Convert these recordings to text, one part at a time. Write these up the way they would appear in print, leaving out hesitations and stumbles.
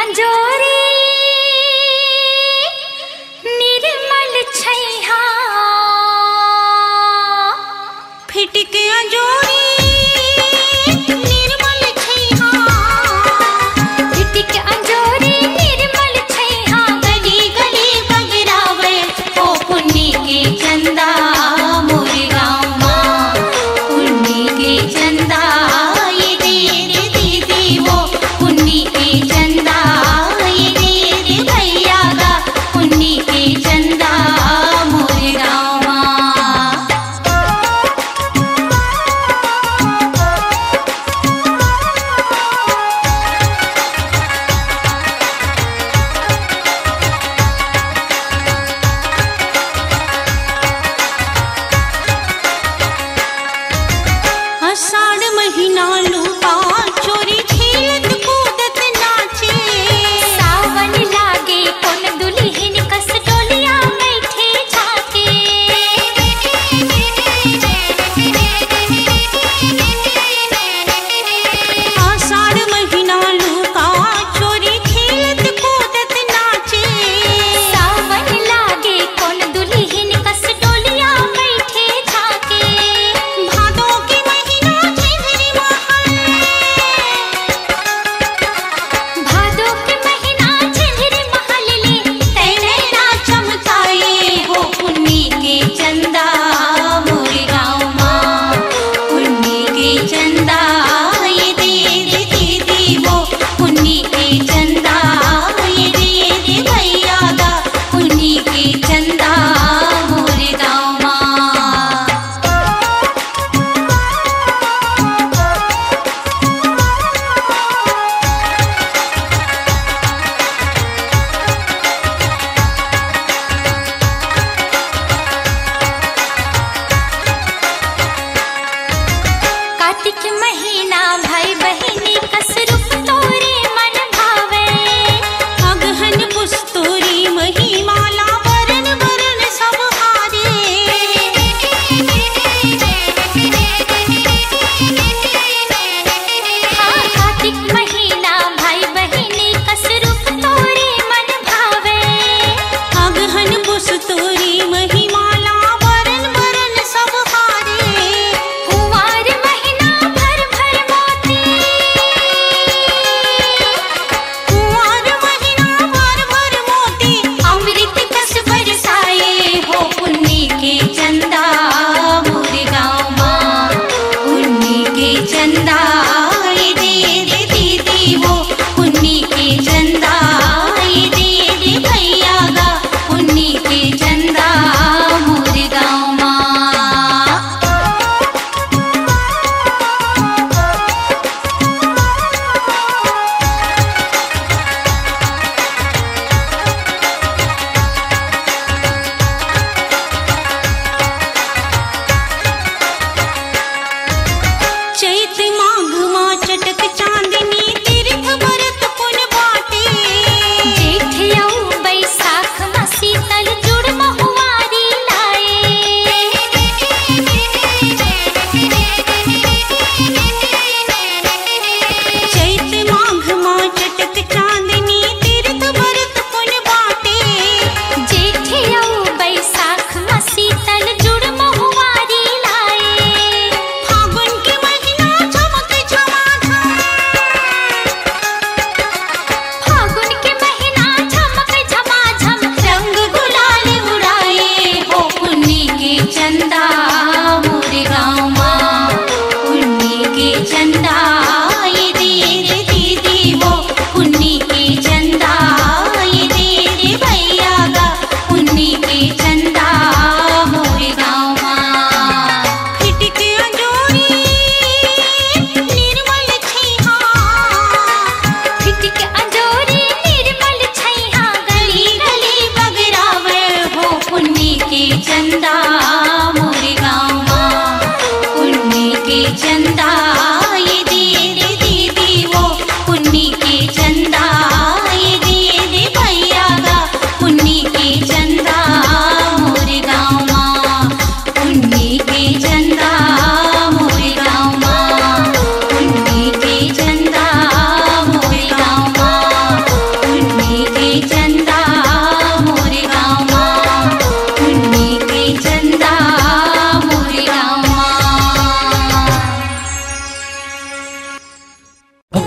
अंजोरी निर्मल छैहा फिटिक अंजोरी निर्मल छैहा फिटिक अंजोरी निर्मल छैहा गली गली बगरावे ओ पुन्नी के चंदा मोर गाँव माँ पुन्नी के चंदा ये दे रे दीदी वो पुन्नी के चंदा ये दे रे भैया गा पुन्नी के चंदा मोर गाँव माँ। आषाढ़ महीना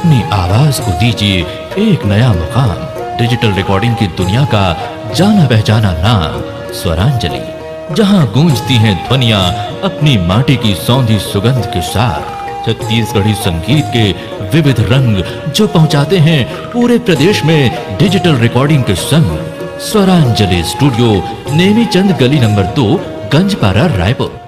अपनी आवाज को दीजिए एक नया मुकाम। डिजिटल रिकॉर्डिंग की दुनिया का जाना पहचाना नाम स्वरांजलि, जहां गूंजती हैं ध्वनियां अपनी माटी की सौंधी सुगंध के साथ। छत्तीसगढ़ी संगीत के विविध रंग जो पहुंचाते हैं पूरे प्रदेश में डिजिटल रिकॉर्डिंग के संग। स्वरांजलि स्टूडियो, नेमीचंद गली नंबर 2, गंजपारा, रायपुर।